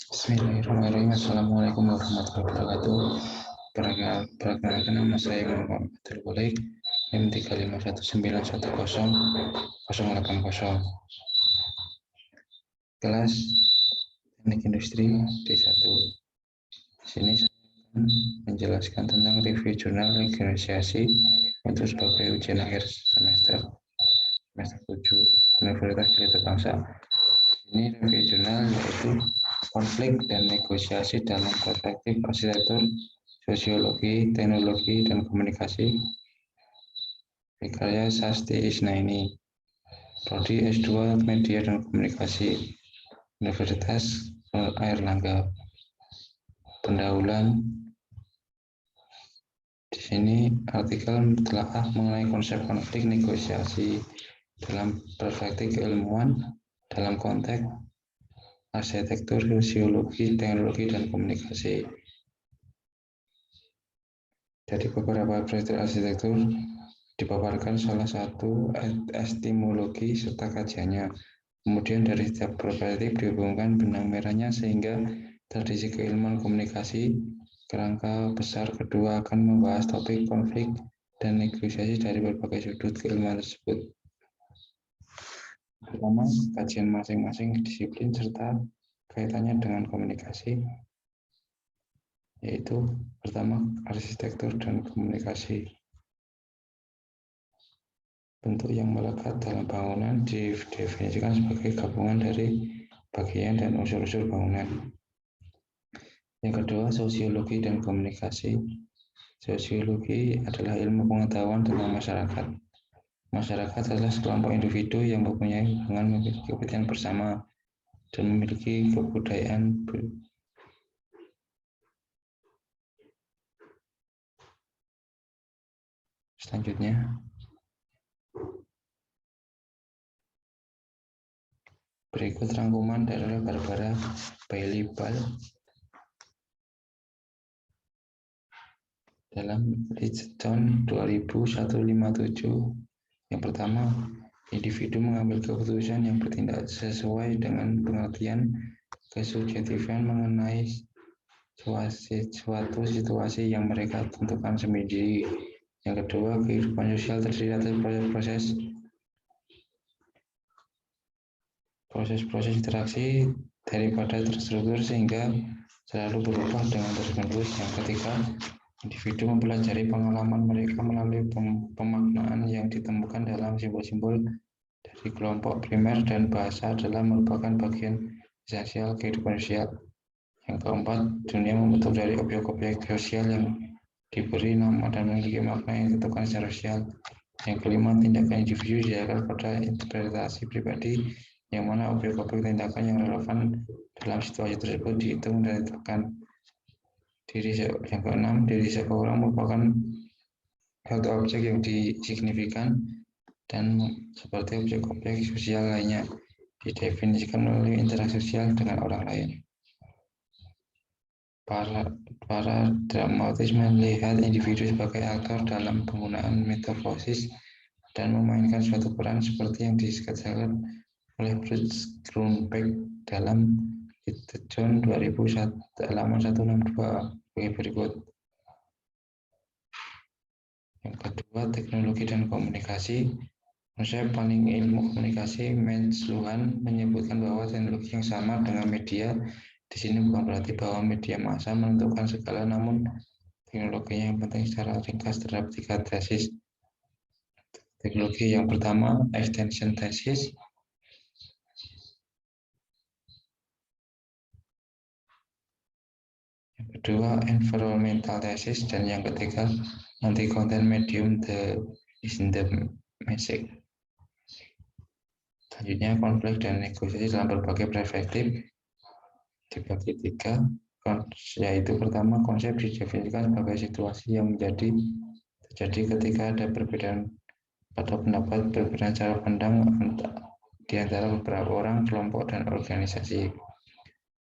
Bismillahirrahmanirrahim. Assalamualaikum warahmatullahi wabarakatuh. Perkenalkan nama saya Muhammad Abdul Walik, NIM 351910080. Kelas Teknik Industri D1. Di sini saya akan menjelaskan tentang review jurnal negosiasi untuk sebagai ujian akhir semester 7 Universitas Pelita Bangsa. Ini review jurnal yaitu konflik dan negosiasi dalam perspektif arsitektur, sosiologi, teknologi, dan komunikasi. Karya Sasti Isnaini, Prodi S2 Media dan Komunikasi, Universitas Airlangga. Pendahuluan. Di sini artikel telah mengenai konsep konflik negosiasi dalam perspektif keilmuan dalam konteks arsitektur, sosiologi, teknologi, dan komunikasi. Dari beberapa perspektif arsitektur dipaparkan salah satu epistemologi serta kajiannya. Kemudian dari setiap perspektif dihubungkan benang merahnya sehingga tradisi keilmuan komunikasi. Kerangka besar kedua akan membahas topik konflik dan negosiasi dari berbagai sudut keilmuan tersebut. Pertama, kajian masing-masing disiplin serta kaitannya dengan komunikasi, yaitu pertama arsitektur dan komunikasi. Bentuk yang melekat dalam bangunan didefinisikan sebagai gabungan dari bagian dan unsur-unsur bangunan. Yang kedua, sosiologi dan komunikasi. Sosiologi adalah ilmu pengetahuan tentang masyarakat. Masyarakat adalah sekelompok individu yang mempunyai hubungan memiliki kepentingan bersama dan memiliki kebudayaan. Selanjutnya, berikut rangkuman dari Barbara Bailey-Ball dalam Littleton 2157. Yang pertama, individu mengambil keputusan yang bertindak sesuai dengan pengertian kesubjektifan mengenai suatu situasi yang mereka tentukan sendiri. Yang kedua, kehidupan sosial terdiri atas proses interaksi daripada terstruktur sehingga selalu berubah dengan terus-menerus. Yang ketiga, individu mempelajari pengalaman mereka melalui pemaknaan yang ditemukan dalam simbol-simbol dari kelompok primer dan bahasa adalah merupakan bagian esensial kehidupan sosial. Yang keempat, dunia membentuk dari objek-objek sosial yang diberi nama dan memiliki makna yang ditentukan secara sosial. Yang kelima, tindakan individu didasarkan pada interpretasi pribadi yang mana objek-objek tindakan yang relevan dalam situasi tersebut dihitung dan ditetapkan. Yang keenam, diri seseorang merupakan suatu objek yang signifikan dan seperti objek-objek sosial lainnya didefinisikan melalui interaksi sosial dengan orang lain. Para dramatis melihat individu sebagai aktor dalam penggunaan metafosis dan memainkan suatu peran seperti yang dikatakan oleh Bruce Grunberg dalam Littleton 2001 halaman 162 sebagai berikut. Yang kedua, teknologi dan komunikasi. Konsep paling ilmu komunikasi, Mansluhan menyebutkan bahwa teknologi yang sama dengan media di sini bukan berarti bahwa media massa menentukan segala, namun teknologinya yang penting secara ringkas terhadap 3 tesis. Teknologi yang pertama, extension thesis. Yang kedua, environmental thesis, dan yang ketiga, multi-content medium is in the message. Selanjutnya, konflik dan negosiasi dalam berbagai perspektif dibagi 3. yaitu pertama, konsep didefinisikan sebagai situasi yang terjadi ketika ada perbedaan atau pendapat, perbedaan cara pandang di antara beberapa orang, kelompok, dan organisasi.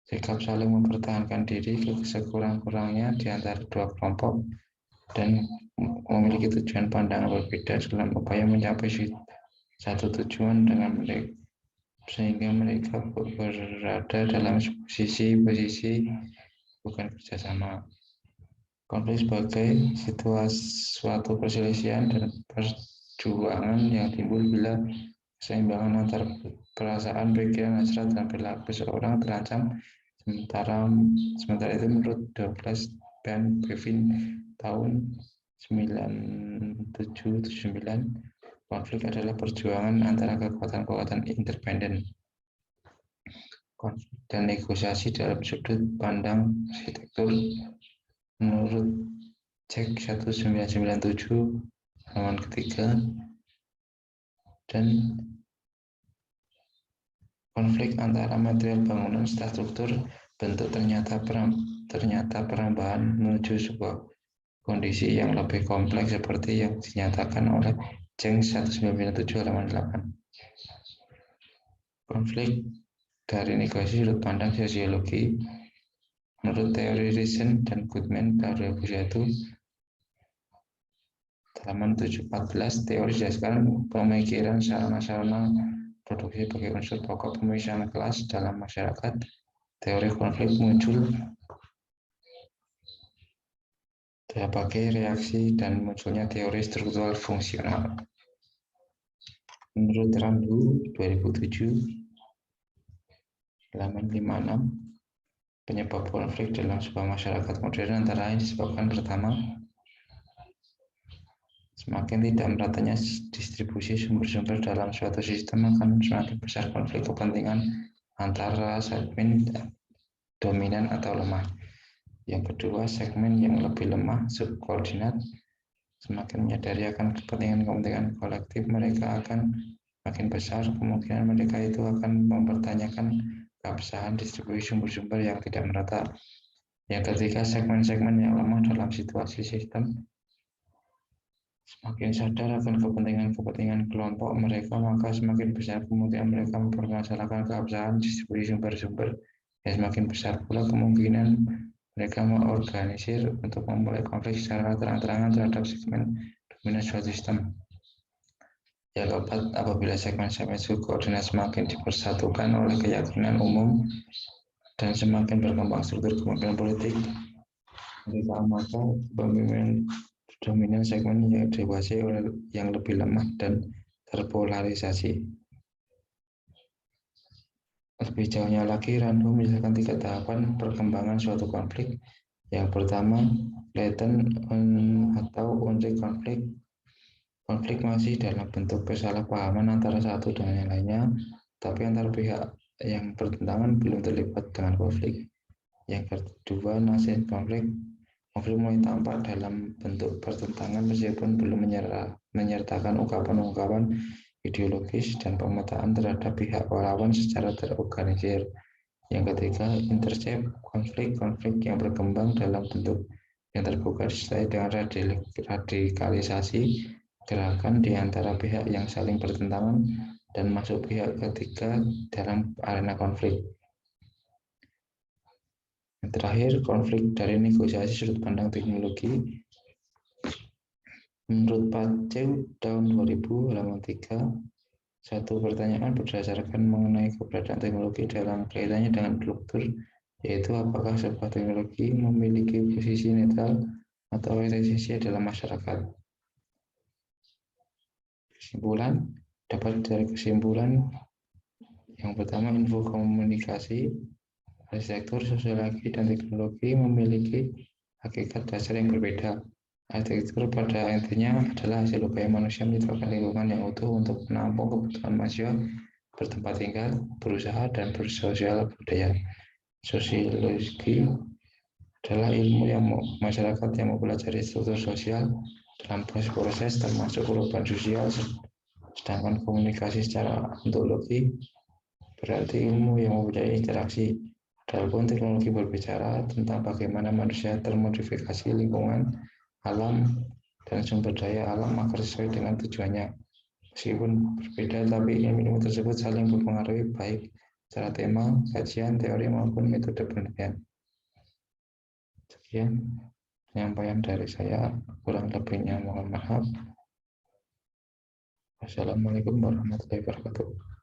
Sikap saling mempertahankan diri sekurang-kurangnya di antara dua kelompok dan memiliki tujuan pandangan berbeda dalam upaya mencapai satu tujuan dengan mereka, sehingga mereka berada dalam posisi bukan kerjasama. Konflik sebagai suatu perselisihan dan perjuangan yang timbul bila keseimbangan antara perasaan, pikiran, hasrat, dan perilaku seseorang terancam. Sementara itu menurut Douglas Ben Bevin tahun 9779, konflik adalah perjuangan antara kekuatan-kekuatan independen. Konflik dan negosiasi dalam sudut pandang arsitektur menurut Jack 1997 halaman ketiga, dan konflik antara material bangunan, struktur, bentuk ternyata perambahan menuju sebuah kondisi yang lebih kompleks seperti yang dinyatakan oleh Jeng 1997 halaman 8. Konflik dari negosiasi sudut pandang sosiologi menurut teori Risen dan Goodman tahun 2001 halaman 714, teori berdasarkan pemikiran sarana-sarana produksi sebagai unsur pokok pemisahan kelas dalam masyarakat. Teori konflik muncul sebagai reaksi dan munculnya teori struktural fungsional. Menurut Rambu 2007 halaman 56, penyebab konflik dalam sebuah masyarakat modern antara lain disebabkan pertama, semakin tidak meratanya distribusi sumber-sumber dalam suatu sistem akan semakin besar konflik kepentingan antara segmen dominan atau lemah. Yang kedua, segmen yang lebih lemah, subkoordinat, semakin menyadari akan kepentingan kolektif mereka akan makin besar, kemungkinan mereka itu akan mempertanyakan keabsahan distribusi sumber-sumber yang tidak merata. Yang ketiga, segmen-segmen yang lemah dalam situasi sistem semakin sadar akan kepentingan kelompok mereka, maka semakin besar kemungkinan mereka mempermasalahkan keabsahan distribusi sumber-sumber, dan semakin besar pula kemungkinan mereka mengorganisir untuk memulai konflik secara terang-terangan terhadap segmen dominan suatu sistem. Yang keempat, apabila segmen-segmen subkoordinat semakin dipersatukan oleh keyakinan umum dan semakin berkembang struktur kepemimpinan politik mereka, maka pemimpin dominan segmen yang dikuasai oleh yang lebih lemah dan terpolarisasi. Lebih jauhnya lagi, Randall menjelaskan 3 tahapan perkembangan suatu konflik. Yang pertama, latent atau unrik konflik. Konflik masih dalam bentuk kesalahpahaman antara satu dan yang lainnya, tapi antar pihak yang bertentangan belum terlibat dengan konflik. Yang kedua, nascent konflik. Konflik mulai tampak dalam bentuk pertentangan meskipun belum menyertakan ungkapan-ungkapan ideologis dan pemetaan terhadap pihak lawan secara terorganisir. Yang ketiga, intercept konflik yang berkembang dalam bentuk yang terbuka disertai dengan radikalisasi gerakan di antara pihak yang saling bertentangan dan masuk pihak ketiga dalam arena konflik. Yang terakhir, konflik dari negosiasi sudut pandang teknologi. Menurut Pacew tahun 2000 halaman 3, satu pertanyaan berdasarkan mengenai keberadaan teknologi dalam kaitannya dengan struktur, yaitu apakah sebuah teknologi memiliki posisi netral atau resistensi dalam masyarakat. Kesimpulan, dapat dari kesimpulan yang pertama, info komunikasi, arsitektur, sosiologi, dan teknologi memiliki hakikat dasar yang berbeda. Arsitektur pada intinya adalah hasil upaya manusia menciptakan lingkungan yang utuh untuk menampung kebutuhan manusia bertempat tinggal, berusaha, dan bersosial budaya. Sosiologi adalah ilmu yang masyarakat yang mempelajari struktur sosial dalam proses termasuk perubahan sosial, sedangkan komunikasi secara ontologi berarti ilmu yang mempunyai interaksi Padahal teknologi berbicara tentang bagaimana manusia termodifikasi lingkungan, alam, dan sumber daya alam agar sesuai dengan tujuannya. Meskipun berbeda, tapi ilmu tersebut saling berpengaruh baik secara tema, kajian, teori, maupun metode penelitian. Sekian penyampaian dari saya, kurang lebihnya mohon maaf. Wassalamualaikum warahmatullahi wabarakatuh.